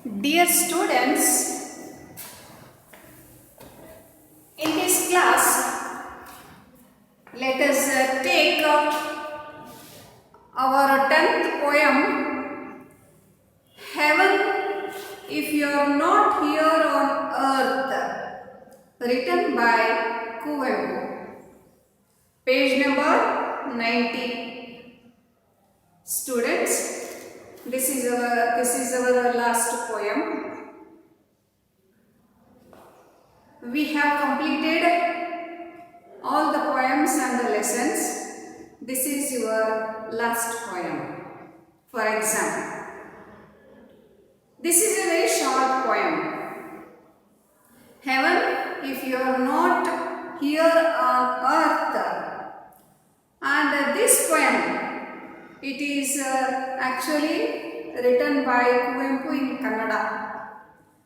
Dear students, in this class, let us take our 10th poem, Heaven If You Are Not Here on Earth, written by Kuvempu. Page number 90. Students, this is our last poem. We have completed all the poems and the lessons. This is your last poem for exam. This is a very short poem. Heaven, if you are not here on earth. And this poem, it is actually written by Kuvempu in Kannada.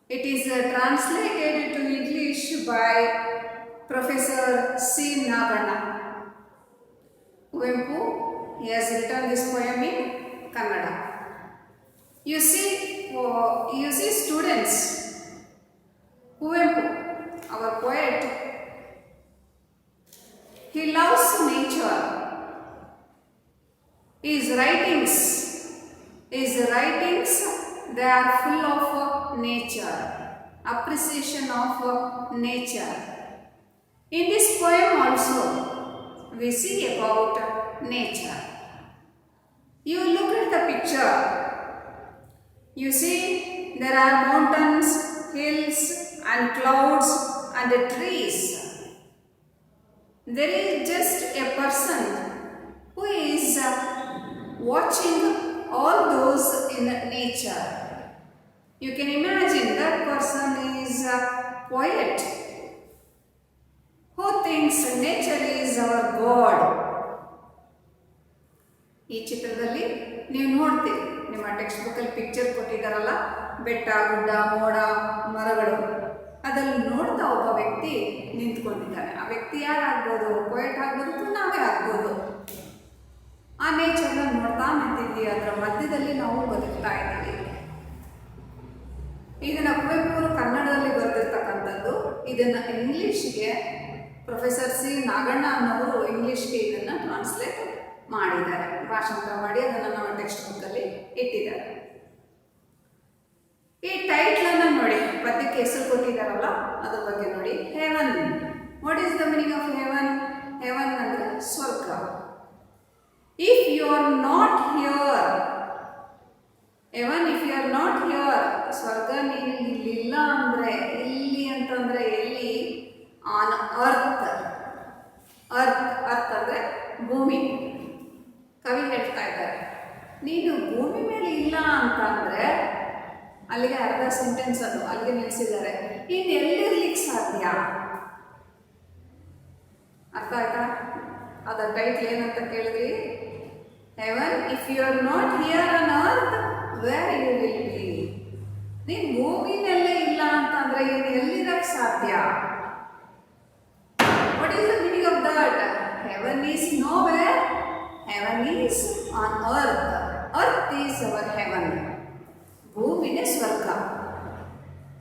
It is translated to English by Professor C. Naganna. Kuvempu, he has written this poem in Kannada. You see students, Kuvempu, our poet, he loves nature. His writings, they are full of nature, appreciation of nature. In this poem also, we see about nature. You look at the picture, you see there are mountains, hills and clouds and trees. There is just a person who is watching all those in nature. You can imagine that person is a poet who thinks nature is our God. ಈ ಚಿತ್ರದಲ್ಲಿ ನೀವು ನೋಡ್ತೀರಿ, ನಿಮ್ಮ text ಬುಕ್ಕಲ್ಲಿ picture ಕೊಟ್ಟಿದ್ದಾರಲ್ಲ, ಬೆಟ್ಟ ಗುಡ್ಡ ಮೋಡ ಮರಗಳು, ಅದನ್ನು ನೋಡ್ತಾ ಒಬ್ಬ ವ್ಯಕ್ತಿ ನಿಂತ್ಕೊಂಡಿದ್ದಾನೆ. ಆ ವ್ಯಕ್ತಿ ಯಾರಾಗ್ಬೋದು? ಪೊಯೆಟ್ ಆಗ್ಬೋದು ಅಥವಾ ನಾವೇ ಆಗ್ಬೋದು. ಆ ನೇಚರ್ನ ನೋಡ್ತಾ ನಿಂತಿದ್ವಿ, ಅದರ ಮಧ್ಯದಲ್ಲಿ ನಾವು ಬದುಕ್ತಾ ಇದ್ದೀವಿ. ಇದನ್ನು ಕುವೆಂಪು ಕನ್ನಡದಲ್ಲಿ ಬರೆದಿರ್ತಕ್ಕಂಥದ್ದು. ಇದನ್ನು ಇಂಗ್ಲೀಷ್ಗೆ ಪ್ರೊಫೆಸರ್ ಸಿ ನಾಗಣ್ಣ ಅನ್ನೋರು ಇಂಗ್ಲೀಷ್ಗೆ ಇದನ್ನು ಟ್ರಾನ್ಸ್ಲೇಟ್ ಮಾಡಿದ್ದಾರೆ, ಭಾಷಾಂತರ ಮಾಡಿ ಅದನ್ನು ನಮ್ಮ ಟೆಕ್ಸ್ಟ್ ಬುಕ್ಕಲ್ಲಿ ಇಟ್ಟಿದ್ದಾರೆ. ಈ ಟೈಟ್ಲನ್ನು ನೋಡಿ, ಪದ್ಯಕ್ಕೆ ಹೆಸರು ಕೊಟ್ಟಿದ್ದಾರಲ್ಲ ಅದ್ರ ಬಗ್ಗೆ ನೋಡಿ. Heaven, what is the meaning of heaven? Heaven ಅಂದರೆ ಸ್ವರ್ಗ. If you are not here, even if you are not here, ಸ್ವರ್ಗ ನೀನು ಇಲ್ಲಿಲ್ಲ ಅಂದರೆ, ಇಲ್ಲಿ ಅಂತಂದರೆ ಎಲ್ಲಿ? On earth. ಅರ್ತ್ ಅಂದರೆ ಭೂಮಿ. ಕವಿ ಹೇಳ್ತಾ ಇದ್ದಾರೆ, ನೀನು ಭೂಮಿ ಮೇಲೆ ಇಲ್ಲ ಅಂತಂದರೆ, ಅಲ್ಲಿಗೆ ಅರ್ಧ ಸೆಂಟೆನ್ಸ್ ಅದು ಅಲ್ಲಿಗೆ ನಿಲ್ಲಿಸಿದ್ದಾರೆ. ನೀನು ಎಲ್ಲಿರ್ಲಿಕ್ಕೆ ಸಾಧ್ಯ? ಅರ್ಥ ಆಯ್ತಾ? ಅದರ ಟೈಟ್ಲ್ ಏನಂತ ಕೇಳಿದ್ರಿ? Heaven, if you are not here on earth, where you will be? ನೀನು ಭೂಮಿನಲ್ಲೇ ಇಲ್ಲ ಅಂತಂದ್ರೆ ನೀನು ಎಲ್ಲಿರಕ್ಕೆ ಸಾಧ್ಯ? What is the meaning of that? Heaven is nowhere. Heaven is on earth. Earth is our heaven. ಭೂಮಿನೇ ಸ್ವರ್ಗ.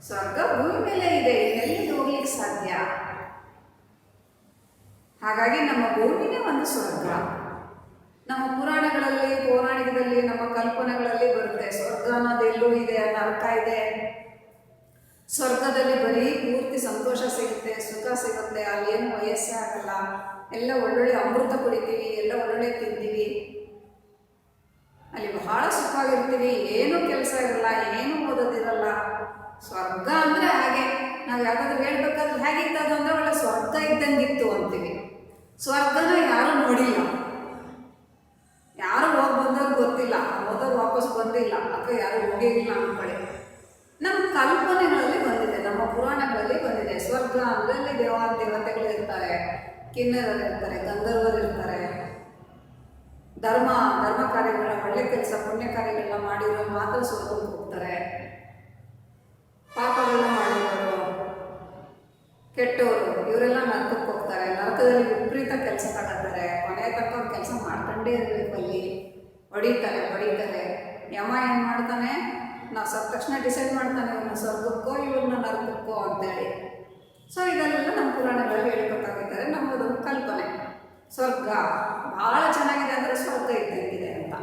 ಸ್ವರ್ಗ ಭೂಮಿ ಮೇಲೆ ಇದೆ, ಎಲ್ಲಿ ಹೋಗ್ಲಿಕ್ಕೆ ಸಾಧ್ಯ? ಹಾಗಾಗಿ ನಮ್ಮ ಭೂಮಿನೇ ಒಂದು ಸ್ವರ್ಗ. ನಮ್ಮ ಪುರಾಣಗಳಲ್ಲಿ, ಪೌರಾಣಿಕದಲ್ಲಿ, ನಮ್ಮ ಕಲ್ಪನೆಗಳಲ್ಲಿ ಬರುತ್ತೆ ಸ್ವರ್ಗ ಅನ್ನೋದೆಲ್ಲೂ ಇದೆ ಅನ್ನೋ ಅರ್ಥ ಇದೆ. ಸ್ವರ್ಗದಲ್ಲಿ ಬರೀ ಪೂರ್ತಿ ಸಂತೋಷ ಸಿಗುತ್ತೆ, ಸುಖ ಸಿಗುತ್ತೆ, ಅಲ್ಲೇನು ವಯಸ್ಸೇ ಆಗಲ್ಲ, ಎಲ್ಲ ಒಳ್ಳೊಳ್ಳೆ ಅಮೃತ ಕುಡಿತೀವಿ, ಎಲ್ಲ ಒಳ್ಳೊಳ್ಳೆ ತಿಂತೀವಿ, ಅಲ್ಲಿ ಬಹಳ ಸುಖವಾಗಿರ್ತೀವಿ, ಏನೂ ಕೆಲಸ ಇರಲ್ಲ, ಏನೂ ಓದೋದಿರಲ್ಲ. ಸ್ವರ್ಗ ಅಂದರೆ ಹಾಗೆ. ನಾವು ಯಾವ್ದಾದ್ರು ಹೇಳ್ಬೇಕಾದ್ರೆ ಹೇಗಿತ್ತದು ಅಂದರೆ ಒಳ್ಳೆ ಸ್ವರ್ಗ ಇದ್ದಂಗಿತ್ತು ಅಂತೀವಿ. ಸ್ವರ್ಗನ ಯಾರೂ ನೋಡಿಲ್ಲ, ಯಾರು ಹೋಗಿ ಬಂದವ್ರು ಗೊತ್ತಿಲ್ಲ, ಹೋದವ್ರು ವಾಪಸ್ ಬಂದಿಲ್ಲ, ಅಥವಾ ಯಾರು ಹೋಗೇ ಇಲ್ಲ ಅಂದ್ಕೊಳ್ಳಿ. ನಮ್ಮ ಕಲ್ಪನೆಗಳಲ್ಲಿ ಬಂದಿದೆ, ನಮ್ಮ ಪುರಾಣಗಳಲ್ಲಿ ಬಂದಿದೆ. ಸ್ವರ್ಗ ಅಂದರೆ ಅಲ್ಲಿ ದೇವತೆಗಳು ಇರ್ತಾರೆ, ಕಿನ್ನರರು ಇರ್ತಾರೆ, ಗಂಧರ್ವರು ಇರ್ತಾರೆ. ಧರ್ಮ ಕಾರ್ಯಗಳನ್ನ, ಒಳ್ಳೆ ಕೆಲಸ ಪುಣ್ಯ ಕಾರ್ಯಗಳನ್ನ ಮಾಡಿರೋರು ಮಾತ್ರ ಸ್ವರ್ಗಕ್ಕೆ ಹೋಗ್ತಾರೆ. ಪಾಪಗಳನ್ನ ಮಾಡಿರೋರು, ಕೆಟ್ಟವರು, ಇವರೆಲ್ಲ ನರಕಕ್ಕೆ ಹೋಗ್ತಾರೆ. ನರಕದಲ್ಲಿ ವಿಪರೀತ ಕೆಲಸ ತಗೊಳ್ತಾರೆ, ಕೊನೆ ತನಕ ಅವ್ರು ಕೆಲಸ ಮಾಡ್ಕೊಂಡೇ ಇರಬೇಕು. ಅಲ್ಲಿ ಹೊಡಿತಾರೆ. ಯಮ ಏನು ಮಾಡ್ತಾನೆ? ನಾವು ಸತ್ತ ತಕ್ಷಣ ಡಿಸೈಡ್ ಮಾಡ್ತಾನೆ ಇವನ್ನ ಸ್ವರ್ಗಕ್ಕೋ ಇವನ್ನ ನರಕಕ್ಕೋ ಅಂತೇಳಿ. ಸೊ ಇದೆಲ್ಲ ನಮ್ಮ ಪುರಾಣಗಳಲ್ಲಿ ಹೇಳ್ಕೊತಾಗಿದ್ದಾರೆ. ನಮ್ಮದೊಂದು ಕಲ್ಪನೆ. ಸ್ವರ್ಗ ಭಾಳ ಚೆನ್ನಾಗಿದೆ ಅಂದರೆ ಸ್ವರ್ಗ ಇದ್ದಂಗಿದೆ ಅಂತ.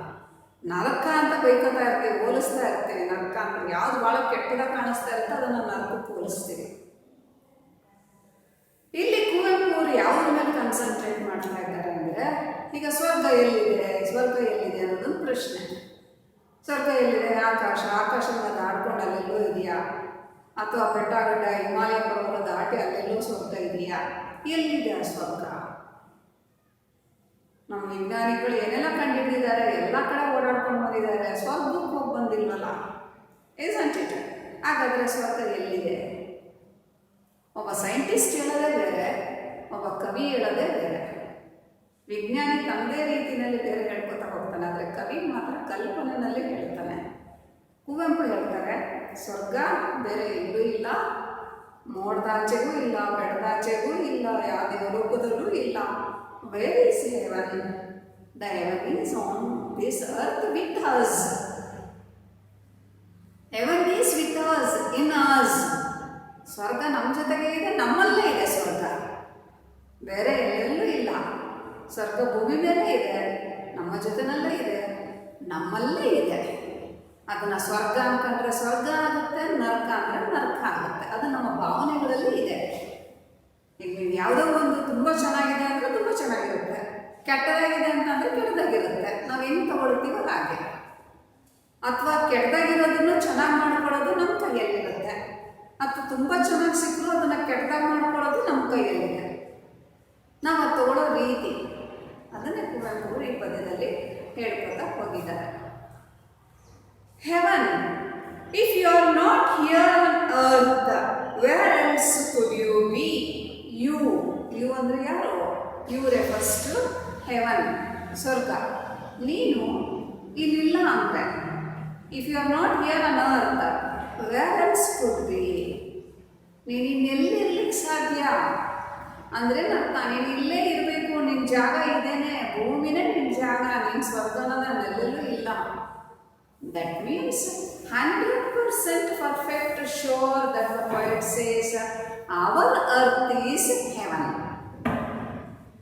ನರಕ ಅಂತ ಬೈಕೋತಾ ಇರ್ತೀವಿ, ಹೋಲಿಸ್ತಾ ಇರ್ತೀವಿ. ನರಕ ಅಂದ್ರೆ ಯಾವ್ದು ಭಾಳ ಕೆಟ್ಟದಾಗ ಕಾಣಿಸ್ತಾ ಇರುತ್ತೆ ಅದನ್ನು ನರಕಕ್ಕೆ ಹೋಲಿಸ್ತೀವಿ. ಇಲ್ಲಿ ಕುವೆಂಪು ಅವರು ಯಾವುದ್ರ ಮೇಲೆ ಕಾನ್ಸಂಟ್ರೇಟ್ ಮಾಡ್ತಾ ಇದ್ದಾರೆ ಅಂದರೆ, ಈಗ ಸ್ವರ್ಗ ಎಲ್ಲಿದೆ, ಸ್ವರ್ಗ ಎಲ್ಲಿದೆ ಅನ್ನೋದೊಂದು ಪ್ರಶ್ನೆ. ಸ್ವರ್ಗ ಎಲ್ಲಿದೆ? ಆಕಾಶವನ್ನು ದಾಡ್ಕೊಂಡು ಅಲ್ಲೆಲ್ಲೋ ಇದೆಯಾ, ಅಥವಾ ಬೆಟ್ಟ ಗಡ್ಡ ಹಿಮಾಲಯ ಪರ್ವತ ದಾಟಿ ಅಲ್ಲೆಲ್ಲೋ ಸ್ವರ್ಗ ಇದೆಯಾ? ಎಲ್ಲಿದೆ ಆ ಸ್ವರ್ಗ? ನಮ್ಮ ವಿಜ್ಞಾನಿಗಳು ಏನೆಲ್ಲ ಕಂಡುಹಿಡಿದಿದ್ದಾರೆ, ಎಲ್ಲ ಕಡೆ ಓಡಾಡ್ಕೊಂಡು ಬಂದಿದ್ದಾರೆ, ಸ್ವರ್ಗಕ್ಕೆ ಹೋಗಿ ಬಂದಿಲ್ವಲ್ಲ. Isn't it? ಹಾಗಾದರೆ ಸ್ವರ್ಗ ಎಲ್ಲಿದೆ? ಒಬ್ಬ ಸೈಂಟಿಸ್ಟ್ ಹೇಳೋದೇ ಬೇರೆ, ಒಬ್ಬ ಕವಿ ಹೇಳೋದೇ ಬೇರೆ. ವಿಜ್ಞಾನಿ ತನ್ನದೇ ರೀತಿಯಲ್ಲಿ ಬೇರೆ ಹೇಳ್ಕೊತಾ ಹೋಗ್ತಾನೆ, ಆದರೆ ಕವಿ ಮಾತ್ರ ಕಲ್ಪನೆಯಲ್ಲಿ ಹೇಳ್ತಾನೆ. ಕುವೆಂಪು ಹೇಳ್ತಾರೆ, ಸ್ವರ್ಗ ಬೇರೆ ಎಲ್ಲೂ ಇಲ್ಲ, ಮೋಡದಾಚೆಗೂ ಇಲ್ಲ, ಬೆಟ್ಟದಾಚೆಗೂ ಇಲ್ಲ, ಯಾವುದೇ ರೂಪದಲ್ಲೂ ಇಲ್ಲ. Where is heaven? The heaven is on this earth with us. Heaven is with us, in us. ಸ್ವರ್ಗ ನಮ್ಮ ಜೊತೆಗೆ ಇದೆ, ನಮ್ಮಲ್ಲೇ ಇದೆ ಸ್ವರ್ಗ, ಬೇರೆ ಎಲ್ಲೆಲ್ಲೂ ಇಲ್ಲ. ಸ್ವರ್ಗ ಭೂಮಿ ಮೇಲೆ ಇದೆ, ನಮ್ಮ ಜೊತೆನಲ್ಲೇ ಇದೆ, ನಮ್ಮಲ್ಲೇ ಇದೆ. ಅದನ್ನು ಸ್ವರ್ಗ ಅನ್ಕೊಂಡ್ರೆ ಸ್ವರ್ಗ ಆಗುತ್ತೆ, ನರಕ ಅಂದರೆ ನರಕ ಆಗುತ್ತೆ. ಅದು ನಮ್ಮ ಭಾವನೆಗಳಲ್ಲಿ ಇದೆ. ಈಗ ನೀವು ಯಾವುದೋ ಒಂದು ತುಂಬ ಚೆನ್ನಾಗಿದೆ ಅಂದರೆ ತುಂಬ ಚೆನ್ನಾಗಿರುತ್ತೆ, ಕೆಟ್ಟದಾಗಿದೆ ಅಂತಂದರೆ ಕೆಟ್ಟದಾಗಿರುತ್ತೆ. ನಾವು ಹೆಂಗೆ ತಗೊಳ್ತೀವೋ ಹಾಗೆ. ಅಥವಾ ಕೆಟ್ಟದಾಗಿರೋದನ್ನು ಚೆನ್ನಾಗಿ ಮಾಡ್ಕೊಳ್ಳೋದು ನಮ್ಮ ಕೈಯಲ್ಲಿರುತ್ತೆ, ಅಥವಾ ತುಂಬ ಚೆನ್ನಾಗಿ ಸಿಕ್ಕರು ಅದನ್ನು ಕೆಟ್ಟದಾಗಿ ಮಾಡ್ಕೊಳ್ಳೋದು ನಮ್ಮ ಕೈಯಲ್ಲಿದೆ. ನಾವು ಅದು ತಗೊಳ್ಳೋ ರೀತಿ, ಅದನ್ನೇ ಕುವೆಂಪು ಈ ಪದ್ಯದಲ್ಲಿ ಹೇಳ್ಕೊತಾ ಹೋಗಿದ್ದಾರೆ. Heaven, if you are not here on earth, where else could you be? You ಅಂದರೆ ಯಾರು? ಯು ರೆಫರ್ಸ್ ಟು ಹೆವನ್, ಸ್ವರ್ಗ. ನೀನು ಇಲ್ಲಿಲ್ಲ ಅಂದರೆ, if you are not here on earth, where else could be? ನೀನು ಇನ್ನೆಲ್ಲಿರ್ಲಿಕ್ಕೆ ಸಾಧ್ಯ ಅಂದರೆ ನೀನು ಇಲ್ಲೇ ಇರಬೇಕು, ನಿನ್ನ ಜಾಗ ಇದೇನೆ, ಭೂಮಿನೇ ನಿನ್ನ ಜಾಗ, ನಿನ್ನ ಸ್ವರ್ಗನಲ್ಲೆಲ್ಲೂ ಇಲ್ಲ. That means 100% perfect sure that the poet says our earth is heaven.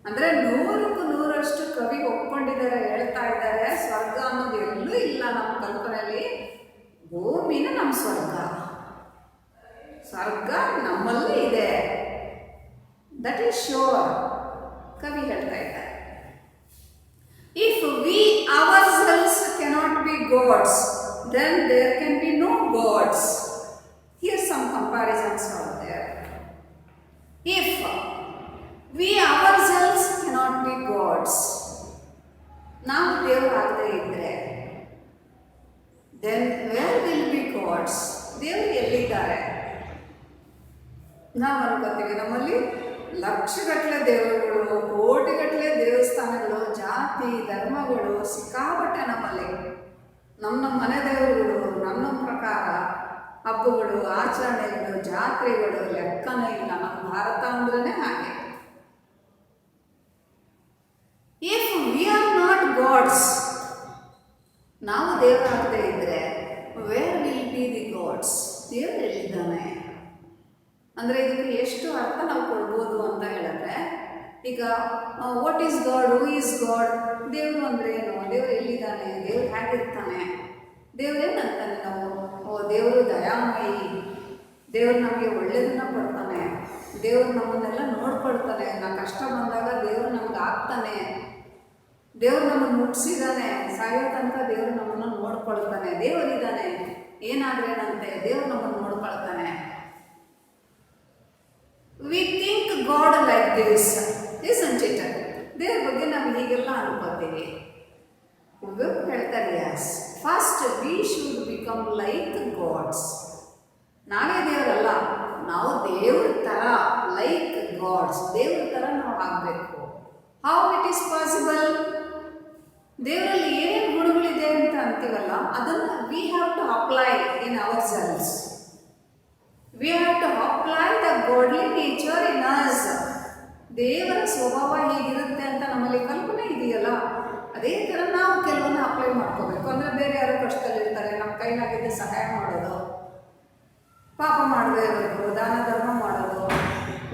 ಅಂದರೆ 100ಕ್ಕೆ 100ರಷ್ಟು ಕವಿ ಒಪ್ಕೊಂಡಿದ್ದಾರೆ, ಹೇಳ್ತಾ ಇದ್ದಾರೆ ಸ್ವರ್ಗ ಅನ್ನೋದು ಎಲ್ಲೂ ಇಲ್ಲ ನಮ್ಮ ಕಲ್ಪನೆಯಲ್ಲಿ, ಭೂಮಿನ ನಮ್ಮ ಸ್ವರ್ಗ, ಸ್ವರ್ಗ ನಮ್ಮಲ್ಲೇ ಇದೆ. ದಟ್ ಈಸ್ ಶೋರ್, ಕವಿ ಹೇಳ್ತಾ ಇದ್ದಾರೆ. If we ourselves cannot be gods, then there can be no gods. Here some comparisons are there. If we ourselves cannot be gods, ನಾವು ದೇವರಾಗದೇ ಇದ್ದರೆ, then where will be gods? ದೇವರು ಎಲ್ಲಿದ್ದಾರೆ? ನಾವು ಅನ್ಕೋತೀವಿ ನಮ್ಮಲ್ಲಿ ಲಕ್ಷಗಟ್ಟಲೆ ದೇವರುಗಳು, ಕೋಟಿಗಟ್ಟಲೆ ದೇವಸ್ಥಾನಗಳು, ಜಾತಿ ಧರ್ಮಗಳು ಸಿಕ್ಕಾಪಟ್ಟೆ ನಮ್ಮಲ್ಲಿ. ನಮ್ಮ ಮನೆ ದೇವರುಗಳು, ನಮ್ಮ ಪ್ರಕಾರ ಹಬ್ಬಗಳು, ಆಚರಣೆಗಳು, ಜಾತ್ರೆಗಳು ಲೆಕ್ಕನೇ ಇಲ್ಲ. ನಮ್ಮ ಭಾರತ ಅಂದ್ರೇ ಹಾಗೆ. If we are not gods, ನಾವು ದೇವರಾಗದೇ ಇದ್ದರೆ, where will be the gods? ದೇವರು ಎಲ್ಲಿದ್ದಾನೆ? ಅಂದರೆ ಇದಕ್ಕೆ ಎಷ್ಟು ಅರ್ಥ ನಾವು ಕೊಡ್ಬೋದು ಅಂತ ಹೇಳಿದ್ರೆ, ಈಗ what is god, who is god? ದೇವರು ಅಂದರೆ ಏನು? ದೇವರು ಎಲ್ಲಿದ್ದಾನೆ? ದೇವರು ಹೇಗಿರ್ತಾನೆ? ದೇವರೇನಂತಾನೆ ನಾವು? ದೇವರು ದಯಾಮಯಿ, ದೇವರು ನಮಗೆ ಒಳ್ಳೆಯದನ್ನು ಕೊಡ್ತಾನೆ, ದೇವರು ನಮ್ಮನ್ನೆಲ್ಲ ನೋಡ್ಕೊಳ್ತಾನೆ, ನಾವು ಕಷ್ಟ ಬಂದಾಗ ದೇವರು ನಮ್ಗೆ ಆಗ್ತಾನೆ, ದೇವರು ನಮ್ಮನ್ನು ಮುಟ್ಟಿಸಿದ್ದಾನೆ, ಸಾಯೋ ತನಕ ದೇವರು ನಮ್ಮನ್ನು ನೋಡ್ಕೊಳ್ತಾನೆ, ದೇವರಿದ್ದಾನೆ, ಏನಾದ್ರೇನಂತೆ ದೇವರು ನಮ್ಮನ್ನು ನೋಡ್ಕೊಳ್ತಾನೆ. We think God like this, isn't it? ದೇವ್ರ ಬಗ್ಗೆ ನಾವು ಹೀಗೆಲ್ಲ ಅನ್ಕೋತೀವಿ. ಕುವೆಂಪು ಹೇಳ್ತಾರೆ, yes, first we should become like gods. ನಾವೇ ದೇವರಲ್ಲ, ನಾವು ದೇವ್ರ ಥರ, ಲೈಕ್ ಗಾಡ್ಸ್, ದೇವ್ರ ಥರ ನಾವು ಆಗಬೇಕು. How it is possible? ದೇವರಲ್ಲಿ ಏನೇನು ಗುಣಗಳಿದೆ ಅಂತ ಅಂತೀವಲ್ಲ, ಅದನ್ನು we have to apply in ourselves. We have to apply the godly nature in us. ದೇವರ ಸ್ವಭಾವ ಹೀಗಿರುತ್ತೆ ಅಂತ ನಮ್ಮಲ್ಲಿ ಕಲ್ಪನೆ ಇದೆಯಲ್ಲ, ಅದೇ ಥರ ನಾವು ಕೆಲವನ್ನ ಅಪ್ಲೈ ಮಾಡ್ಕೋಬೇಕು. ಅಂದರೆ ಬೇರೆ ಯಾರೋ ಕಷ್ಟದಲ್ಲಿರ್ತಾರೆ, ನಮ್ಮ ಕೈಲಾಗಿದ್ದು ಸಹಾಯ ಮಾಡೋದು, ಪಾಪ ಮಾಡದೇ ಇರೋದು, ದಾನ ಧರ್ಮ ಮಾಡೋದು,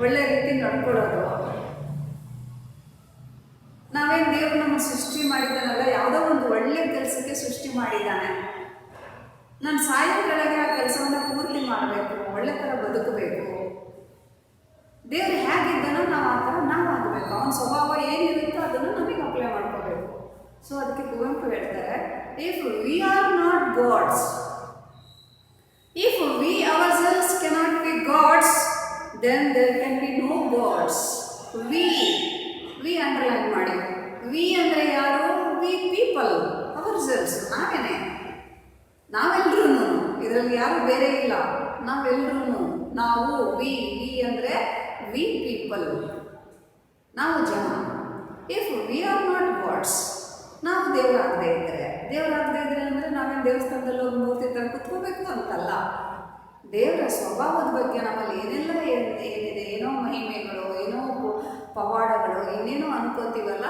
ಒಳ್ಳೆ ರೀತಿ ನಡ್ಕೊಳ್ಳೋದು. ನಾವೇನು ದೇವರು ನಮ್ಮ ಸೃಷ್ಟಿ ಮಾಡಿದ್ದಾನಲ್ಲ, ಯಾವುದೋ ಒಂದು ಒಳ್ಳೆ ಕೆಲಸಕ್ಕೆ ಸೃಷ್ಟಿ ಮಾಡಿದ್ದಾನೆ. ನಾನು ಸಾಯಂಕಾಲಗೆ ಆ ಕೆಲಸವನ್ನು ಪೂರ್ತಿ ಮಾಡಬೇಕು, ಒಳ್ಳೆ ಥರ ಬದುಕಬೇಕು. ದೇವರು ಹೇಗಿದ್ದಾನೋ ನಾವು ಆ ಥರ ನಾವು ಆಗಬೇಕು. ಅವನ ಸ್ವಭಾವ ಏನಿರುತ್ತೋ ಅದನ್ನು ನಮಗೆ ಅಪ್ಲೈ ಮಾಡ್ಕೋಬೇಕು. ಸೊ ಅದಕ್ಕೆ ಕುವೆಂಪು ಹೇಳ್ತಾರೆ, if we are not gods, if we ourselves cannot be gods, then there can be no gods. We underline ಮಾಡಿ. ವಿ ಅಂದರೆ ಯಾರು? ವಿ ಪೀಪಲ್, ಅವರ್ಸೆಲ್ಸ್, ನಾವೇನೆ, ನಾವೆಲ್ಲರೂ. ಇದರಲ್ಲಿ ಯಾರು ಬೇರೆ ಇಲ್ಲ, ನಾವೆಲ್ಲರೂ ನಾವು. ವಿ ಅಂದರೆ ವಿ ಪೀಪಲ್, ನಾವು ಜನ. If we are not gods, ನಾವು ದೇವರಾಗದೇ ಇದ್ದರೆ ಅಂದರೆ ನಾವೇನು ದೇವಸ್ಥಾನದಲ್ಲಿ ಹೋಗಿ ಮೂರ್ತಿ ಥರ ಕುತ್ಕೋಬೇಕು ಅಂತಲ್ಲ. ದೇವರ ಸ್ವಭಾವದ ಬಗ್ಗೆ ನಮ್ಮಲ್ಲಿ ಏನೆಲ್ಲ ಏನಿದೆ, ಏನೋ ಮಹಿಮೆಗಳು, ಏನೋ ಪವಾಡಗಳು, ಏನೇನೋ ಅನ್ಕೋತೀವಲ್ಲ,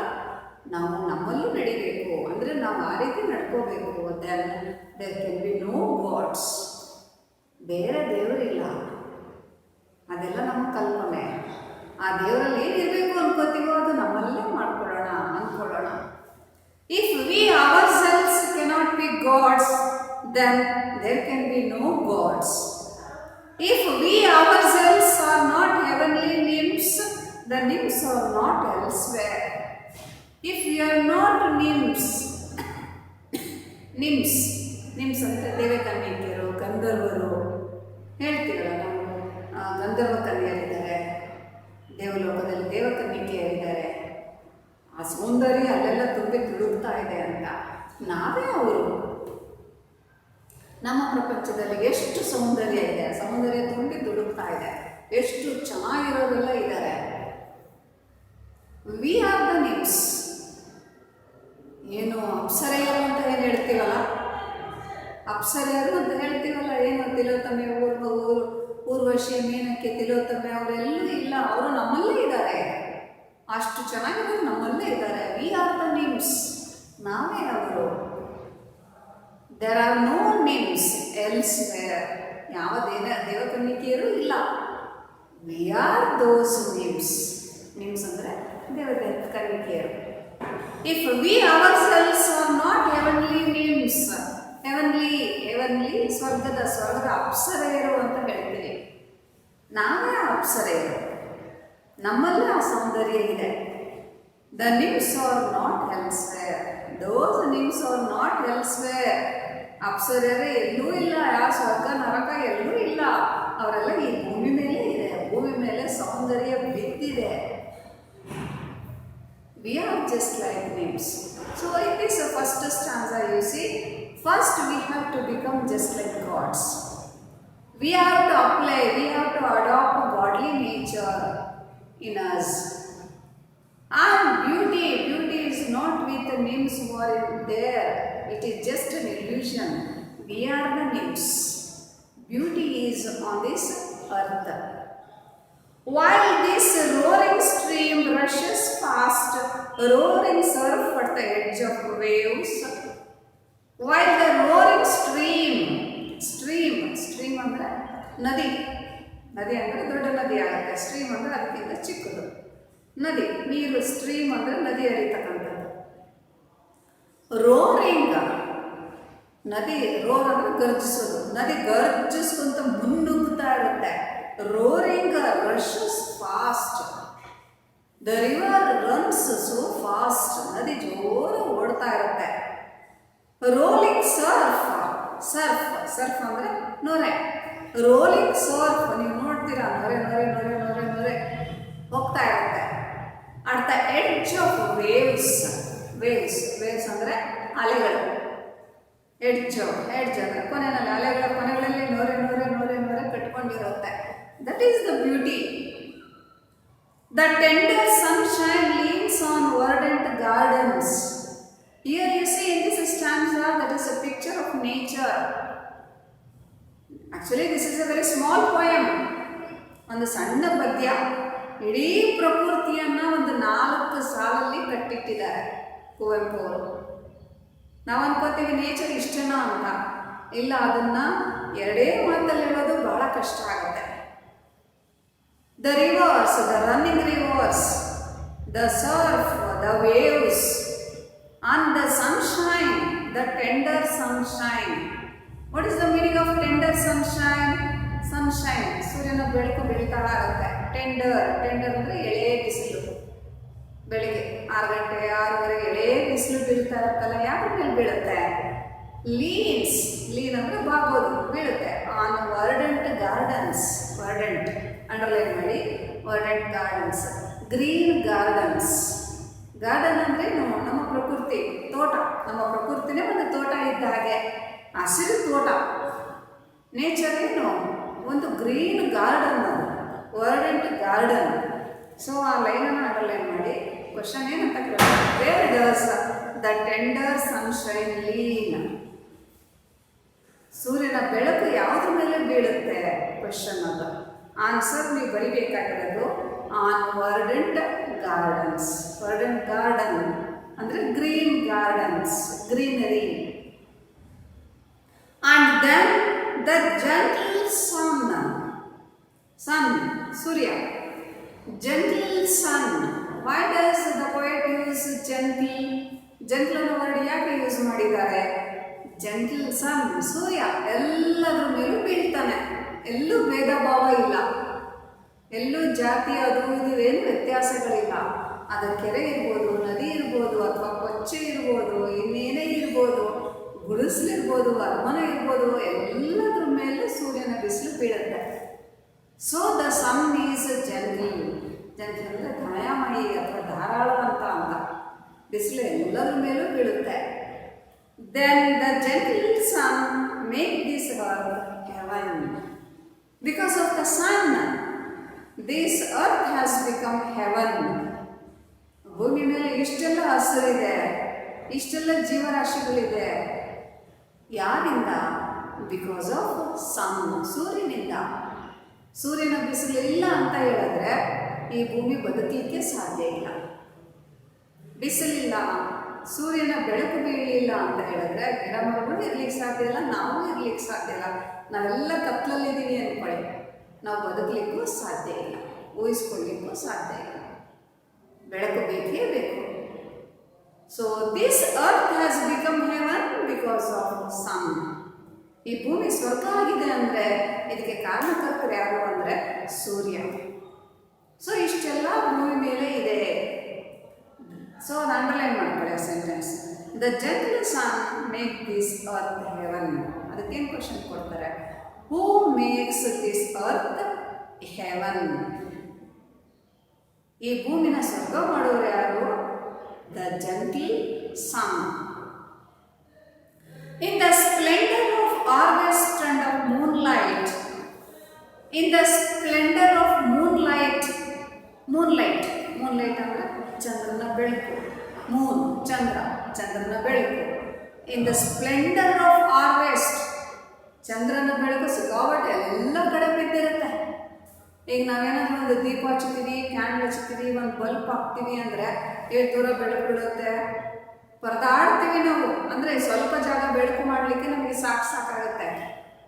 ನಾವು ನಮ್ಮಲ್ಲೂ ನಡಿಬೇಕು. ಅಂದರೆ ನಾವು ಆ ರೀತಿ ನಡ್ಕೋಬೇಕು. Then there can be no gods. ಬೇರೆ ದೇವರಿಲ್ಲ, ಅದೆಲ್ಲ ನಮ್ಮ ಕಲ್ಪನೆ. ಆ ದೇವರಲ್ಲಿ ಏನಿರಬೇಕು ಅನ್ಕೋತೀವೋ ಅದು ನಮ್ಮಲ್ಲೇ ಅಂದ್ಕೊಳ್ಳೋಣ. If we ourselves cannot be gods, then there can be no gods. If we ourselves are not heavenly nymphs, the nymphs are not elsewhere. If we are not nymphs ಅಂದರೆ ದೇವಕನ್ಯೆಯರು, ಗಂಧರ್ವರು ಹೇಳ್ತೀವಲ್ಲ ನಾವು. ಗಂಧರ್ವ ಕನ್ಯರಿದ್ದಾರೆ, ದೇವಲೋಕದಲ್ಲಿ ದೇವಕನ್ಯೆಯರಿದ್ದಾರೆ. ಆ ಸೌಂದರ್ಯ ಅಲ್ಲೆಲ್ಲ ತುಂಬಿ ತುಳುಕ್ತಾ ಇದೆ ಅಂತ. ನಾವೇ ಅವರು. ನಮ್ಮ ಪ್ರಪಂಚದಲ್ಲಿ ಎಷ್ಟು ಸೌಂದರ್ಯ ಇದೆ, ಸೌಂದರ್ಯ ತುಂಬಿ ತುಡುಕ್ತಾ ಇದೆ, ಎಷ್ಟು ಚೆನ್ನಾಗಿರೋರೆಲ್ಲ ಇದ್ದಾರೆ. We are the nymphs. ಏನು ಅಪ್ಸರೆಯರು ಅಂತ ಏನು ಹೇಳ್ತೀವಲ್ಲ, ಅಪ್ಸರೆಯರು ಅಂತ ಹೇಳ್ತೀವಲ್ಲ, ಏನು ತಿಲೋತ್ತಮೆ, ಊರ್ವಶಿ, ಮೇನಕ್ಕೆ, ತಿಲೋತ್ತಮೆ ಅವರೆಲ್ಲೂ ಇಲ್ಲ, ಅವರು ನಮ್ಮಲ್ಲೇ ಇದ್ದಾರೆ. ಅಷ್ಟು ಚೆನ್ನಾಗಿರೋರು ನಮ್ಮಲ್ಲೇ ಇದ್ದಾರೆ. ವಿ ಆರ್ ದ ನಿಮ್ಸ್, ನಾವೇ ಅವರು. There are no nymphs elsewhere. ಯಾವ ದೇವಕನ್ಯೆಯರು ಇಲ್ಲ. We are those nymphs. Nymphs ಅಂದರೆ ದೇವಕನ್ಯೆಯರು. If we ourselves are not heavenly nymphs, heavenly ಸ್ವರ್ಗದ ಅಪ್ಸರೆಯರು ಅಂತ ಹೇಳ್ತೀವಿ. ನಾವೇ ಅಪ್ಸರೆಯರು, ನಮ್ಮಲ್ಲೇ ಆ ಸೌಂದರ್ಯ ಇದೆ. The nymphs are not elsewhere. Those nymphs are not elsewhere. ಅಪ್ಸರೆಯರೇ ಎಲ್ಲೂ ಇಲ್ಲ, ಯಾವ ಸ್ವರ್ಗ ನರಕ ಎಲ್ಲೂ ಇಲ್ಲ. ಅವರೆಲ್ಲ ಈ ಭೂಮಿ ಮೇಲೆ ಇದೆ. ಭೂಮಿ ಮೇಲೆ ಸೌಂದರ್ಯ ಬಿದ್ದಿದೆ. We are just like nymphs. So in this first stanza you see, first we have to become just like gods. We have to apply, we have to adopt godly nature in us. And beauty is not with the nymphs who are there. It is just an illusion. We are the nymphs. Beauty is on this earth. While this roaring stream rushes past, roaring surf at the edge of waves, while the roaring stream ಅಂದರೆ ನದಿ ಅಂದರೆ ದೊಡ್ಡ ನದಿ ಆಗುತ್ತೆ. Stream ಅಂದರೆ ಅದಕ್ಕಿಂತ ಚಿಕ್ಕದು ನದಿ. ನೀರು ಸ್ಟ್ರೀಮ್ ಅಂದರೆ ನದಿ ಹರಿತಕ್ಕಂಥದ್ದು. ರೋರಿಂಗ್, ನದಿ ರೋರ್ ಅಂದರೆ ಗರ್ಜಿಸೋದು. ನದಿ ಗರ್ಜಿಸ್ಕೊಂತ ಮುನ್ನುಗ್ಗುತ್ತಾ ಇರುತ್ತೆ. Roaring rushes fast. The river runs so fast. ನದಿ ಜೋರು ಓಡ್ತಾ ಇರುತ್ತೆ. ರೋಲಿಂಗ್ ಸರ್ಫ್ ಅಂದರೆ ನೊರೆ. ರೋಲಿಂಗ್ ಸರ್ಫ್ ನೀವು ನೋಡ್ತೀರಾ, ನೊರೆ ಹೋಗ್ತಾ ಇರುತ್ತೆ. At the edge of waves ಅಂದರೆ ಅಲೆಗಳು. ಎಡ್ಜ್ ಅಂದರೆ ಕೊನೆಯಲ್ಲಿ, ಅಲೆಗಳ ಕೊನೆಗಳಲ್ಲಿ ನೊರೆ ಕಟ್ಕೊಂಡಿರುತ್ತೆ. That is the beauty. The tender sunshine leans on verdant gardens. Here you see in this stanza, that is a picture of nature. Actually this is a very small poem. ಒಂದು ಸಣ್ಣ ಪದ್ಯ. ಇಡೀ ಪ್ರಕೃತಿಯನ್ನು ಒಂದು 4 ಸಾಲಲ್ಲಿ ಕಟ್ಟಿಟ್ಟಿದ್ದಾರೆ ಕುವೆಂಪು ಅವರು. ನಾವು ಅನ್ಕೋತೀವಿ ನೇಚರ್ ಇಷ್ಟೇನೋ ಅಂತ. ಇಲ್ಲ ಅದನ್ನ ಎರಡೇ ಮಾತಲ್ಲಿ ಹೇಳೋದು ಬಹಳ ಕಷ್ಟ ಆಗುತ್ತೆ. The rivers, the running rivers, the surf, the waves, on the sunshine, the tender sunshine. What is the meaning of tender sunshine? Sunshine, ಸೂರ್ಯನ ಬೆಳಕು ಬೀಳ್ತಾ ಇರುತ್ತೆ. ಟೆಂಡರ್, ಟೆಂಡರ್ ಅಂದರೆ ಎಳೆ ಬಿಸಿಲು. ಬೆಳಿಗ್ಗೆ 6 ಗಂಟೆ 6:30 ಎಳೆ ಬಿಸಿಲು ಬೀಳ್ತಾ ಇರುತ್ತಲ್ಲ, ಯಾರ ಮೇಲೆ ಬೀಳುತ್ತೆ? ಲೀನ್ಸ್, ಲೀನ್ ಅಂದರೆ ಬಾಗೋದು, ಬೀಳುತ್ತೆ ಆನ್ ವರ್ಡೆಂಟ್ ಗಾರ್ಡನ್ಸ್. ವರ್ಡೆಂಟ್ ಅಂಡರ್ಲೈನ್ ಮಾಡಿ, ವರ್ಡೆಂಟ್ ಗಾರ್ಡನ್ಸ್, ಗ್ರೀನ್ ಗಾರ್ಡನ್ಸ್. ಗಾರ್ಡನ್ ಅಂದರೆ ನಮ್ಮ ಪ್ರಕೃತಿ, ತೋಟ. ನಮ್ಮ ಪ್ರಕೃತಿನೇ ಒಂದು ತೋಟ ಇದ್ದ ಹಾಗೆ, ಹಸಿರು ತೋಟ. ನೇಚರ್ ಏನು? ಒಂದು ಗ್ರೀನ್ ಗಾರ್ಡನ್, ಅದು ವರ್ಡೆಂಟ್ ಗಾರ್ಡನ್. ಸೊ ಆ ಲೈನನ್ನು ಅಂಡರ್ಲೈನ್ ಮಾಡಿ. ಕ್ವಶನ್ ಏನಂತ ಕೇಳ್ತಾರೆ? Where does the tender sunshine lean? ಸೂರ್ಯನ ಬೆಳಕು ಯಾವುದ್ರ ಮೇಲೆ ಬೀಳುತ್ತೆ? ಕ್ವಶನ್ ಅದು. ಆನ್ಸರ್ ನೀವು ಬರಿಬೇಕಾಗಿರೋದು on verdant gardens. Verdant garden ಅಂದರೆ green gardens, greenery. And then the gentle sun. Sun, ಸೂರ್ಯ. Gentle sun. Why does the poet use gentle? Gentle ಅನ್ನೋ ವರ್ಡ್ ಯಾಕೆ ಯೂಸ್ ಮಾಡಿದ್ದಾರೆ? ಜೆಂಟಲ್ ಸನ್, ಸೂರ್ಯ ಎಲ್ಲದರ ಮೇಲೂ ಬೀಳ್ತಾನೆ. ಎಲ್ಲೂ ಭೇದ ಭಾವ ಇಲ್ಲ, ಎಲ್ಲೂ ಜಾತಿ ಅದು ಇದು ಏನು ವ್ಯತ್ಯಾಸಗಳಿಲ್ಲ. ಅದು ಕೆರೆ ಇರ್ಬೋದು, ನದಿ ಇರ್ಬೋದು, ಅಥವಾ ಕೊಚ್ಚೆ ಇರ್ಬೋದು, ಇನ್ನೇನೇ ಇರ್ಬೋದು, ಗುಡಿಸಲಿರ್ಬೋದು, ಅರಮನೆ ಇರ್ಬೋದು, ಎಲ್ಲದ್ರ ಮೇಲೆ ಸೂರ್ಯನ ಬಿಸಿಲು ಬೀಳುತ್ತೆ. So the sun is gentle. Gentle ಅಂದರೆ ದಯಾಮಯಿ ಅಥವಾ ಧಾರಾಳವಂತ ಅಂತ. ಬಿಸಿಲು ಎಲ್ಲದ್ರ ಮೇಲೂ ಬೀಳುತ್ತೆ. Then the gentle sun make this earth heaven. Because of the sun this earth has become heaven. ಭೂಮಿ ಮೇಲೆ ಇಷ್ಟೆಲ್ಲ ಹಸಿರಿದೆ, ಇಷ್ಟೆಲ್ಲ ಜೀವರಾಶಿಗಳಿದೆ. ಯಾರಿಂದ? ಬಿಕಾಸ್ ಆಫ್ ಸನ್, ಸೂರ್ಯನಿಂದ. ಸೂರ್ಯನ ಬಿಸಿಲು ಇಲ್ಲ ಅಂತ ಹೇಳಿದ್ರೆ ಈ ಭೂಮಿ ಬದುಕಲಿಕ್ಕೆ ಸಾಧ್ಯ ಇಲ್ಲ. ಬಿಸಿಲಿಲ್ಲ, ಸೂರ್ಯನ ಬೆಳಕು ಬೀಳಲಿಲ್ಲ ಅಂತ ಹೇಳಿದ್ರೆ ಗಿಡ ಮರಗಳು ಇರ್ಲಿಕ್ಕೆ ಸಾಧ್ಯ ಇಲ್ಲ, ನಾವು ಇರ್ಲಿಕ್ಕೆ ಸಾಧ್ಯ ಇಲ್ಲ. ನಾವೆಲ್ಲ ಕತ್ಲಲ್ಲಿದ್ದೀವಿ ಅಂದ್ಕೊಳ್ಳಿ, ನಾವು ಬದುಕಲಿಕ್ಕೂ ಸಾಧ್ಯ ಇಲ್ಲ, ಊಹಿಸ್ಕೊಳ್ಳಿಕ್ಕೂ ಸಾಧ್ಯ ಇಲ್ಲ. ಬೆಳಕು ಬೇಕೇ ಬೇಕು. So this earth has become heaven because of sun. ಈ ಭೂಮಿ ಸ್ವರ್ಗ ಆಗಿದೆ ಅಂದರೆ ಇದಕ್ಕೆ ಕಾರಣಕರ್ತರು ಯಾರು ಅಂದರೆ ಸೂರ್ಯ. ಸೊ ಇಷ್ಟೆಲ್ಲ ಭೂಮಿ ಮೇಲೆ ಇದೆ. ಸೊ ಅದು ಅಂಡರ್ಲೈನ್ ಮಾಡ್ಕೊಳ್ಳಿ ಆ sentence. The gentle sun make this earth heaven. ಅದಕ್ಕೇನು ಕ್ವಶನ್ ಕೊಡ್ತಾರೆ? Who makes this earth heaven? ಈ ಭೂಮಿನ ಸ್ವರ್ಗ ಮಾಡೋರು ಯಾರು? The gentle sun. In the splendor of harvest and of moonlight, in the splendor of moonlight, moonlight ಅಂದರೆ ಚಂದ್ರನ ಬೆಳಕು. ಮೂನ್, ಚಂದ್ರ, ಚಂದ್ರನ ಬೆಳಕು. In the Splendor of harvest, ಚಂದ್ರನ ಬೆಳಕು ಸಿಕ್ಕಾಪಟ್ಟೆ ಎಲ್ಲ ಕಡೆ ಬಿದ್ದಿರುತ್ತೆ. ಈಗ ನಾವೇನಾದ್ರೂ ಒಂದು ದೀಪ ಹಚ್ತೀವಿ, ಕ್ಯಾಂಡಲ್ ಹಚ್ತೀವಿ, ಒಂದು ಬಲ್ಪ್ ಹಾಕ್ತೀವಿ ಅಂದರೆ ಎಷ್ಟು ದೂರ ಬೆಳಕು ಬಿಡುತ್ತೆ. ಪರದಾಡ್ತೀವಿ ನಾವು. ಅಂದರೆ ಸ್ವಲ್ಪ ಜಾಗ ಬೆಳಕು ಮಾಡಲಿಕ್ಕೆ ನಮಗೆ ಸಾಕಾಗುತ್ತೆ.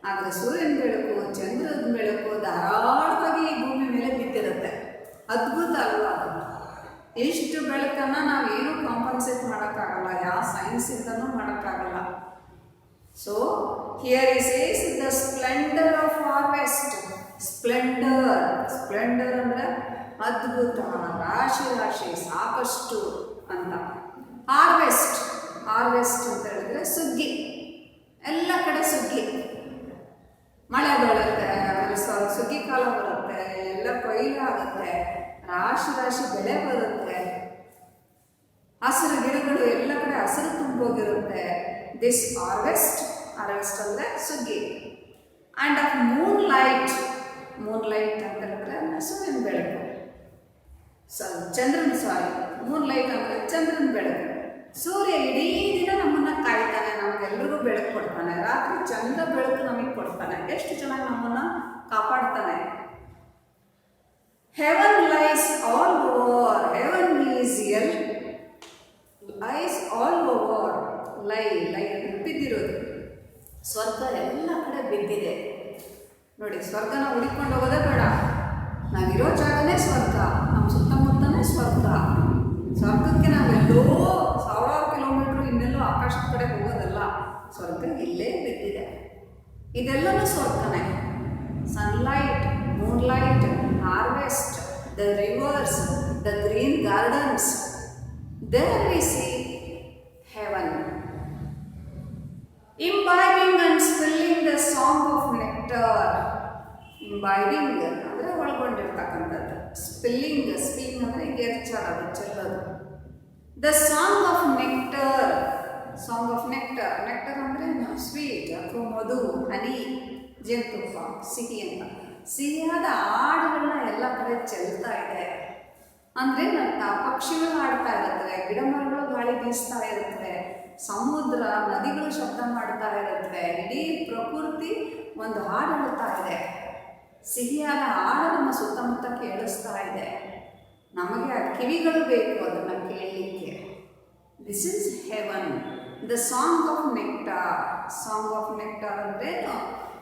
ಆದರೆ ಸೂರ್ಯನ ಬೆಳಕು, ಚಂದ್ರನ ಬೆಳಕು ಧಾರಾಳವಾಗಿ ಈ ಭೂಮಿ ಮೇಲೆ ಬಿದ್ದಿರುತ್ತೆ. ಅದ್ಭುತ ಅಲ್ವಾ? ಇಷ್ಟು ಬೆಳಕನ್ನು ನಾವೇನು ಕಾಂಪನ್ಸೇಟ್ ಮಾಡೋಕ್ಕಾಗಲ್ಲ, ಯಾವ ಸೈನ್ಸಿಂದನೂ ಮಾಡೋಕ್ಕಾಗಲ್ಲ. So here is is the Splendor of harvest. Splendor, Splendor ಅಂದರೆ ಅದ್ಭುತ, ರಾಶಿ ರಾಶಿ, ಸಾಕಷ್ಟು ಅಂತ. ಹಾರ್ವೆಸ್ಟ್, ಹಾರ್ವೆಸ್ಟ್ ಅಂತ ಹೇಳಿದ್ರೆ ಸುಗ್ಗಿ. ಎಲ್ಲ ಕಡೆ ಸುಗ್ಗಿ, ಮಳೆ ಬರುತ್ತೆ, ಆಮೇಲೆ ಸುಗ್ಗಿ ಕಾಲ ಬರುತ್ತೆ, ಎಲ್ಲ ಕೊಯ್ಲು ಆಗುತ್ತೆ, ರಾಶಿ ರಾಶಿ ಬೆಳೆ ಬರುತ್ತೆ, ಹಸಿರು ಗಿಡಗಳು ಎಲ್ಲ ಕಡೆ ಹಸಿರು ತುಂಬೋಗಿರುತ್ತೆ. ದಿಸ್ ಹಾರ್ವೆಸ್ಟ್, ಹಾರ್ವೆಸ್ಟ್ ಅಂದರೆ ಸುಗ್ಗಿ. And of Moon light, Moon light ಅಂತ ಹೇಳಿದ್ರೆ ಸೂರ್ಯನ ಬೆಳಕು. ಚಂದ್ರನ ಮೂನ್ ಲೈಟ್ ಅಂದರೆ ಚಂದ್ರನ ಬೆಳಕು. ಸೂರ್ಯ ಇಡೀ ದಿನ ನಮ್ಮನ್ನು ಕಾಯ್ತಾನೆ, ನಮಗೆಲ್ಲರಿಗೂ ಬೆಳಕು ಕೊಡ್ತಾನೆ. ರಾತ್ರಿ ಚಂದ್ರ ಬೆಳಕು ನಮಗೆ ಕೊಡ್ತಾನೆ, ಎಷ್ಟು ಚೆನ್ನಾಗಿ ನಮ್ಮನ್ನು ಕಾಪಾಡ್ತಾನೆ. Heaven lies all over, heaven is ಎಲ್ lies all over. Lie lie ಬಿದ್ದಿರೋದು. ಸ್ವರ್ಗ ಎಲ್ಲ ಕಡೆ ಬಿದ್ದಿದೆ ನೋಡಿ. ಸ್ವರ್ಗನ ಹುಡುಕೊಂಡು ಹೋಗೋದೇ ಬೇಡ, ನಾವಿರೋ ಜಾಗನೇ ಸ್ವರ್ಗ, ನಮ್ಮ ಸುತ್ತಮುತ್ತನೇ ಸ್ವರ್ಗ. ಸ್ವರ್ಗಕ್ಕೆ ನಾವೆಲ್ಲೋ ಸಾವಿರಾರು ಕಿಲೋಮೀಟ್ರು ಇನ್ನೆಲ್ಲೋ ಆಕಾಶದ ಕಡೆ ಹೋಗೋದಲ್ಲ, ಸ್ವರ್ಗ ಇಲ್ಲೇ ಬಿದ್ದಿದೆ. ಇದೆಲ್ಲನೂ ಸ್ವರ್ಗನೇ. Sunlight, moonlight, harvest, the rivers, the green gardens, there we see heaven. Imbibing and spilling the song of nectar. Imbibing ಅಂದರೆ ಒಳಗೊಂಡಿರ್ತಕ್ಕಂಥದ್ದು. ಸ್ಪಿಲ್ಲಿಂಗ್ ಅಂದರೆ ಎರ್ಚಾಡೋದು, ಚೆಲ್ಲೋದು. The song of nectar. Song of nectar. Nectar ಅಂದರೆ ಸ್ವೀಟ್ ಅಥವಾ ಮಧು, ಹನಿ, ಜೇನುತುಪ್ಪ, ಸಿಹಿ ಅಂತ. ಸಿಹಿಯಾದ ಹಾಡುಗಳನ್ನ ಎಲ್ಲ ಕಡೆ ಚೆಲ್ತಾ ಇದೆ. ಅಂದರೆ ಪಕ್ಷಿಗಳು ಹಾಡ್ತಾ ಇರುತ್ತವೆ, ಗಿಡ ಮರಗಳು ಗಾಳಿ ಬೀಸ್ತಾ ಇರುತ್ತವೆ, ಸಮುದ್ರ ನದಿಗಳು ಶಬ್ದ ಮಾಡ್ತಾ ಇರುತ್ತವೆ, ಇಡೀ ಪ್ರಕೃತಿ ಒಂದು ಹಾಡು ಹಾಡ್ತಾ ಇದೆ. ಸಿಹಿಯಾದ ಹಾಡು ನಮ್ಮ ಸುತ್ತಮುತ್ತ ಕೇಳಿಸ್ತಾ ಇದೆ. ನಮಗೆ ಆ ಕಿವಿಗಳು ಬೇಕು ಅದನ್ನು ಕೇಳಲಿಕ್ಕೆ. This is heaven, the song of nectar. Song of nectar ಅಂದರೆ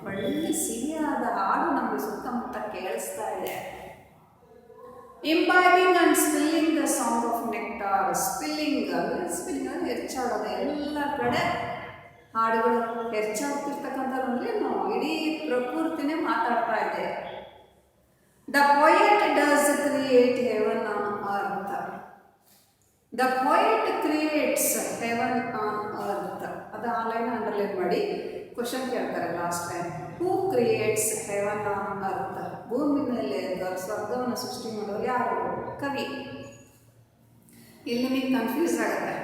ಒಳ್ಳೆ ಸಿಹಿಯಾದ ಹಾಡು ನಮಗೆ ಸುತ್ತಮುತ್ತ ಕೇಳಿಸ್ತಾ ಇದೆ. Imbibing and spilling the song of nectar. Spilling ಅಂದರೆ ಹೆಚ್ಚಾಡೋದು. ಎಲ್ಲ ಕಡೆ ಹಾಡುಗಳು ಹೆಚ್ಚಾಗ್ತಿರ್ತಕ್ಕಂಥದ್ದು ಅಂದರೆ ನಾವು ಇಡೀ ಪ್ರಕೃತಿನೇ ಮಾತಾಡ್ತಾ ಇದೆ. The poet does create heaven on earth. The poet creates heaven on earth. ಅದು ಆನ್ಲೈನ್ ಅಂಡರ್ಲೈನ್ ಮಾಡಿ ಕ್ವಶನ್ ಕೇಳ್ತಾರೆ last time. Who creates heaven on earth. ಭೂಮಿ ಮೇಲೆ ಸ್ವರ್ಗವನ್ನು ಸೃಷ್ಟಿ ಮಾಡೋರು ಯಾರು? ಕವಿ. ಇಲ್ಲಿ ನಿಮಗೆ ಕನ್ಫ್ಯೂಸ್ ಆಗುತ್ತೆ.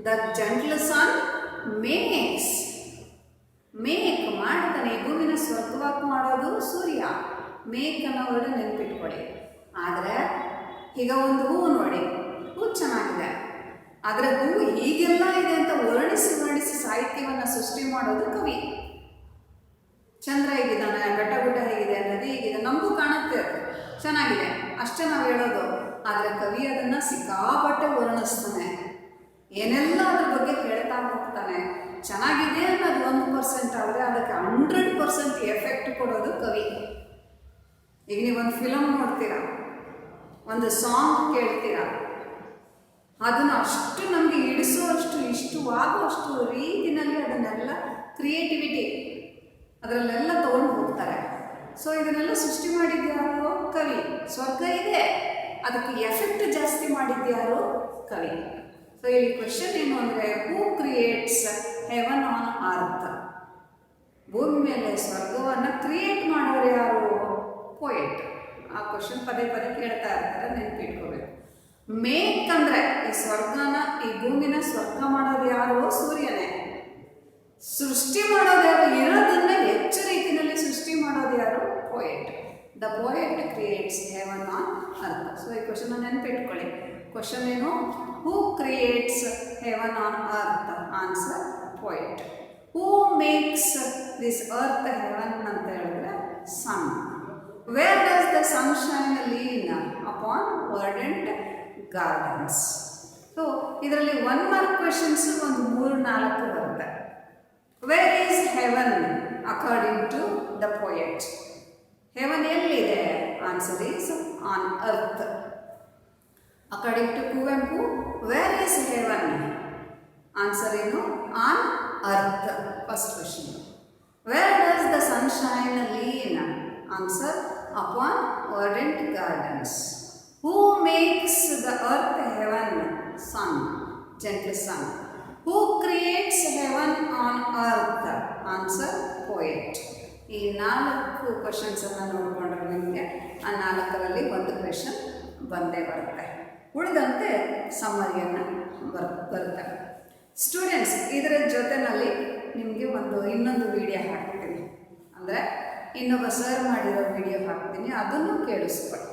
The gentle sun makes. Make ಮಾಡ್ತಾನೆ. ಈ ಭೂಮಿನ ಸ್ವರ್ಗವಾಗಿ ಮಾಡೋದು ಸೂರ್ಯ. ಮೇಕ್ ಅನ್ನೋ ವರ್ಡ್ ನೆನಪಿಟ್ಕೊಳ್ಳಿ. ಆದರೆ ಈಗ ಒಂದು ಹೂವು ನೋಡಿ, ಹೂ ಚೆನ್ನಾಗಿದೆ, ಆದರೆ ಹೂವು ಹೀಗೆಲ್ಲ ಇದೆ ಅಂತ ವರ್ಣಿಸಿ ಸಾಹಿತ್ಯವನ್ನು ಸೃಷ್ಟಿ ಮಾಡೋದು ಕವಿ. ಚಂದ್ರ ಹೇಗಿದ್ದಾನೆ, ಬೆಟ್ಟ ಗುಡ್ಡ ಹೇಗಿದೆ, ನದಿ ಹೇಗಿದೆ, ನಮಗೂ ಕಾಣುತ್ತೆ ಚೆನ್ನಾಗಿದೆ, ಅಷ್ಟೇ ನಾವು ಹೇಳೋದು. ಆದರೆ ಕವಿ ಅದನ್ನು ಸಿಕ್ಕಾಪಟ್ಟೆ ವರ್ಣಿಸ್ತಾನೆ, ಏನೆಲ್ಲ ಅದ್ರ ಬಗ್ಗೆ ಹೇಳ್ತಾ ಹೋಗ್ತಾನೆ. ಚೆನ್ನಾಗಿದೆ ಅನ್ನೋದು 1% ಆದರೆ ಅದಕ್ಕೆ 100% ಎಫೆಕ್ಟ್ ಕೊಡೋದು ಕವಿ. ಈಗ ನೀವೊಂದು ಫಿಲಮ್ ನೋಡ್ತೀರಾ, ಒಂದು ಸಾಂಗ್ ಕೇಳ್ತೀರಾ, ಅದನ್ನು ಅಷ್ಟು ನಮಗೆ ಇಡಿಸುವಷ್ಟು, ಇಷ್ಟವಾಗುವಷ್ಟು ರೀತಿಯಲ್ಲಿ ಅದನ್ನೆಲ್ಲ ಕ್ರಿಯೇಟಿವಿಟಿ ಅದರಲ್ಲೆಲ್ಲ ತೊಗೊಂಡು ಹೋಗ್ತಾರೆ. ಸೊ ಇದನ್ನೆಲ್ಲ ಸೃಷ್ಟಿ ಮಾಡಿದ್ಯಾರು? ಕವಿ. ಸ್ವರ್ಗ ಇದೆ, ಅದಕ್ಕೆ ಎಫೆಕ್ಟ್ ಜಾಸ್ತಿ ಮಾಡಿದ್ಯಾರು? ಕವಿ. ಸೊ ಇಲ್ಲಿ ಕ್ವೆಶನ್ ಏನು ಅಂದರೆ, ಹೂ ಕ್ರಿಯೇಟ್ಸ್ ಹೆವನ್ ಆನ್ ಅರ್ತ್? ಭೂಮಿ ಮೇಲೆ ಸ್ವರ್ಗವನ್ನು ಕ್ರಿಯೇಟ್ ಮಾಡೋರು ಯಾರು? ಪೊಯೆಟ್. ಆ ಕ್ವೆಶನ್ ಪದೇ ಪದೇ ಕೇಳ್ತಾ ಇರ್ತಾರೆ, ನೆನಪಿಟ್ಕೋಬೇಕು. ಮೇಕ್ ಅಂದರೆ ಈ ಸ್ವರ್ಗನ, ಈ ಭೂಮಿನ ಸ್ವರ್ಗ ಮಾಡೋದು ಯಾರು? ಸೂರ್ಯನೇ. ಸೃಷ್ಟಿ ಮಾಡೋದು ಯಾರು? ಇರೋದನ್ನ ಹೆಚ್ಚು ರೀತಿಯಲ್ಲಿ ಸೃಷ್ಟಿ ಮಾಡೋದು ಯಾರು? Poet. The poet creates heaven on earth. So ಈ ಕ್ವಶನ್ ನೆನಪಿಟ್ಕೊಳ್ಳಿ. ಕ್ವಶನ್ ಏನು? Who creates heaven on earth? Answer poet. Who makes this earth heaven ಅಂತ ಹೇಳಿದ್ರೆ sun. Where does the sunshine lean? Upon verdant gardens. So ಇದರಲ್ಲಿ 1 mark questions ಒಂದು 3-4 ಬರುತ್ತೆ. Where is heaven according to the poet? Heaven ಎಲ್ಲಿದೆ? Answer is on earth. According to Kuvempu, where is heaven? Answer ಏನು? On earth. First question. Where does the sunshine lean? Answer upon verdant gardens. Who makes the earth heaven? Sun, gentle sun. Who creates heaven on earth? Answer poet. ಈ 4 ಕ್ವಶನ್ಸನ್ನು ನೋಡಿಕೊಂಡ್ರೆ ನಿಮಗೆ ಆ 4ರಲ್ಲಿ ಒಂದು question ಬಂದೇ ಬರುತ್ತೆ. ಉಳಿದಂತೆ ಸಮ್ಮರಿಯನ್ನು ಬರುತ್ತೆ. ಸ್ಟೂಡೆಂಟ್ಸ್, ಇದರ ಜೊತೆಯಲ್ಲಿ ನಿಮಗೆ ಇನ್ನೊಂದು ವಿಡಿಯೋ ಹಾಕ್ತೀನಿ. ಅಂದರೆ ಇನ್ನೊಬ್ಬ ಸರ್ ಮಾಡಿರೋ ವಿಡಿಯೋ ಹಾಕ್ತೀನಿ, ಅದನ್ನು ಕೇಳಿಸ್ಕೊಳ್ಳಿ.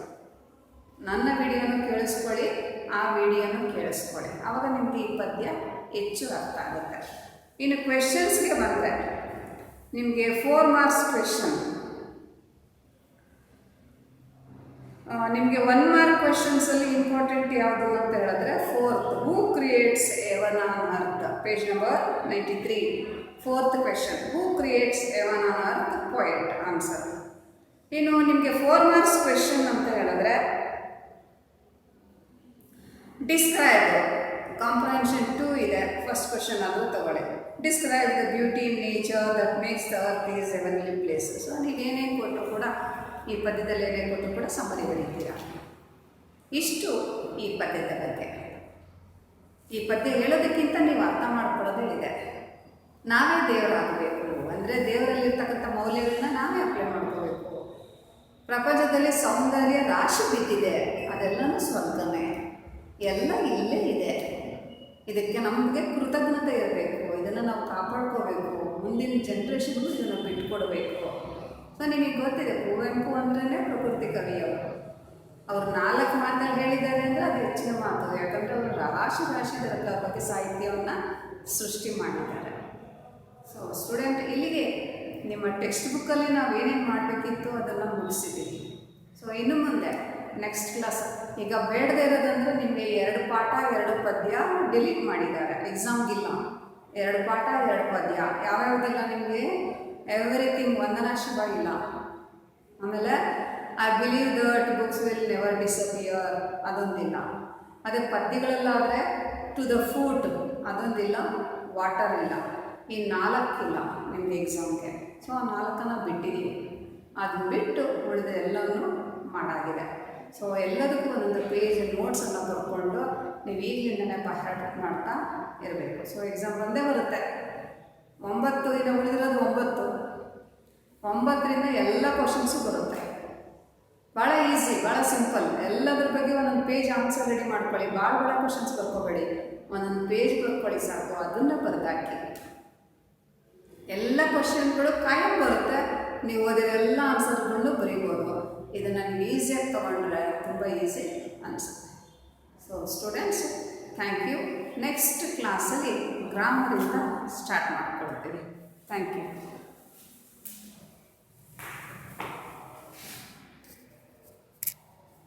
ನನ್ನ ವಿಡಿಯೋನು ಕೇಳಿಸ್ಕೊಳ್ಳಿ, ಆ ವಿಡಿಯೋನು ಕೇಳಿಸ್ಕೊಳ್ಳಿ. ಆವಾಗ ನಿಮಗೆ ಈ ಪದ್ಯ ಹೆಚ್ಚು ಅರ್ಥ ಆಗುತ್ತೆ. ಇನ್ನು ಕ್ವೆಶನ್ಸ್ಗೆ ಬಂದರೆ ನಿಮಗೆ 4 ಮಾರ್ಕ್ಸ್ ಕ್ವೆಶನ್. ನಿಮಗೆ 1 ಮಾರ್ಕ್ ಕ್ವೆಶನ್ಸಲ್ಲಿ ಇಂಪಾರ್ಟೆಂಟ್ ಯಾವುದು ಅಂತ ಹೇಳಿದ್ರೆ 4th, who creates heaven on earth, page number 93. 4th question, who creates heaven on earth? Poet. Answer. ಇನ್ನು ನಿಮಗೆ 4 ಮಾರ್ಕ್ಸ್ ಕ್ವೆಶನ್ ಅಂತ ಹೇಳಿದ್ರೆ ಡಿಸ್ಕ್ರೈಬ್, ಕಾಂಪ್ರಹೆನ್ಷನ್ 2 ಇದೆ, ಫಸ್ಟ್ ಕ್ವೆಶನ್ ಅದು ತಗೊಳ್ಳಿ. Describe the beauty in nature that makes the earth is heavenly place. So ನೀವೇನೇ ಕೊಟ್ಟರು ಕೂಡ ಈ ಪದ್ಯದಲ್ಲಿ ಏನೇ ಕೊಟ್ಟರು ಕೂಡ ಸಮ್ಮರಿ ಬರೀತೀರಾ. ಇಷ್ಟು ಈ ಪದ್ಯದ ಬಗ್ಗೆ. ಈ ಪದ್ಯ ಹೇಳೋದಕ್ಕಿಂತ ನೀವು ಅರ್ಥ ಮಾಡ್ಕೊಳ್ಳೋದು ಇದೆ. ನಾವೇ ದೇವರಾಗಬೇಕು ಅಂದರೆ ದೇವರಲ್ಲಿರ್ತಕ್ಕಂಥ ಮೌಲ್ಯಗಳನ್ನ ನಾವೇ ಅಪ್ಲೈ ಮಾಡ್ಕೋಬೇಕು. ಪ್ರಪಂಚದಲ್ಲಿ ಸೌಂದರ್ಯ ರಾಶಿ ಬಿದ್ದಿದೆ, ಅದೆಲ್ಲನೂ ಸ್ವರ್ಗನೇ, ಎಲ್ಲ ಇಲ್ಲೇ ಇದೆ. ಇದಕ್ಕೆ ನಮಗೆ ಕೃತಜ್ಞತೆ ಇರಬೇಕು. ಇದನ್ನು ನಾವು ಕಾಪಾಡ್ಕೋಬೇಕು, ಮುಂದಿನ ಜನ್ರೇಷನ್ಗೂ ಇದನ್ನು ಬಿಟ್ಕೊಡ್ಬೇಕು. ಸೊ ನಿಮಗೆ ಗೊತ್ತಿದೆ, ಕುವೆಂಪು ಅಂದ್ರೇ ಪ್ರಕೃತಿ ಕವಿಯವರು. ಅವರು 4 ಮಾತಲ್ಲಿ ಹೇಳಿದ್ದಾರೆ ಅಂದರೆ ಅದು ಹೆಚ್ಚಿನ ಮಾತು. ಯಾಕಂದರೆ ಅವರು ರಾಶಿ ಇದರ ಬಗ್ಗೆ ಸಾಹಿತ್ಯವನ್ನು ಸೃಷ್ಟಿ ಮಾಡಿದ್ದಾರೆ. ಸೊ ಸ್ಟೂಡೆಂಟ್, ಇಲ್ಲಿಗೆ ನಿಮ್ಮ ಟೆಕ್ಸ್ಟ್ ಬುಕ್ಕಲ್ಲಿ ನಾವು ಏನೇನು ಮಾಡಬೇಕಿತ್ತು ಅದನ್ನು ಮುಗಿಸಿದ್ದೀವಿ. ಸೊ ಇನ್ನು ಮುಂದೆ ನೆಕ್ಸ್ಟ್ ಕ್ಲಾಸ್, ಈಗ ಬೇಡದೇ ಇರೋದಂದರೆ ನಿಮಗೆ 2 ಪಾಠ 2 ಪದ್ಯ ಡಿಲೀಟ್ ಮಾಡಿದ್ದಾರೆ, ಎಕ್ಸಾಮ್ಗಿಲ್ಲ. 2 ಪಾಠ 2 ಪದ್ಯ ಯಾವ್ಯಾವುದಿಲ್ಲ ನಿಮಗೆ? ಎವ್ರಿಥಿಂಗ್, ವಂದನಾ ಶುಭ ಇಲ್ಲ. ಆಮೇಲೆ I believe that books will never disappear, ಅದೊಂದಿಲ್ಲ. ಅದೇ ಪದ್ಯಗಳಲ್ಲಾದರೆ ಟು ದ ಫುಟ್, ಅದೊಂದಿಲ್ಲ. ವಾಟರ್ ಇಲ್ಲ. ಈ 4 ಇಲ್ಲ ನಿಮಗೆ ಎಕ್ಸಾಮ್ಗೆ. ಸೊ ಆ 4 ಬಿಟ್ಟಿದ್ದೀವಿ. ಅದನ್ನ ಬಿಟ್ಟು ಉಳಿದ ಎಲ್ಲವನ್ನೂ ಮಾಡಾಗಿದೆ. ಸೊ ಎಲ್ಲದಕ್ಕೂ ಒಂದೊಂದು ಪೇಜ್ ನೋಟ್ಸನ್ನು ಬರ್ಕೊಂಡು ನೀವು ಈಗಲಿಂದನೇ ಬಹ್ಯಾಟ ಮಾಡ್ತಾ ಇರಬೇಕು. ಸೊ ಎಕ್ಸಾಮ್ ಒಂದೇ ಬರುತ್ತೆ, 9 ದಿನ ಉಳಿದಿರೋದು 9ರಿಂದ ಎಲ್ಲ ಕ್ವಶನ್ಸು ಬರುತ್ತೆ. ಭಾಳ ಈಸಿ, ಭಾಳ ಸಿಂಪಲ್. ಎಲ್ಲದ್ರ ಬಗ್ಗೆ ಒಂದೊಂದು ಪೇಜ್ ಆನ್ಸರ್ ರೆಡಿ ಮಾಡ್ಕೊಳ್ಳಿ. ಭಾಳ ಕ್ವಶನ್ಸ್ ಬರ್ಕೋಬೇಡಿ, ಒಂದೊಂದು ಪೇಜ್ ಬರ್ಕೊಳ್ಳಿ ಸಾಕು, ಅದನ್ನು ಬರೆದಾಕಿ. ಎಲ್ಲ ಕ್ವಶನ್ಗಳು ಕಾಯಂ ಬರುತ್ತೆ, ನೀವು ಓದಿರೋ ಎಲ್ಲ ಆನ್ಸರ್ಗಳನ್ನು ಬರೀಬೋದು. ಇದನ್ನು ನೀವು ಈಸಿಯಾಗಿ ತೊಗೊಂಡ್ರೆ ತುಂಬ ಈಸಿ ಅನಿಸುತ್ತೆ. So students, thank you. Next ಕ್ಲಾಸಲ್ಲಿ ಗ್ರಾಮರಿಂದ ಸ್ಟಾರ್ಟ್ ಮಾಡ್ಕೊಳ್ತೀವಿ. Thank you.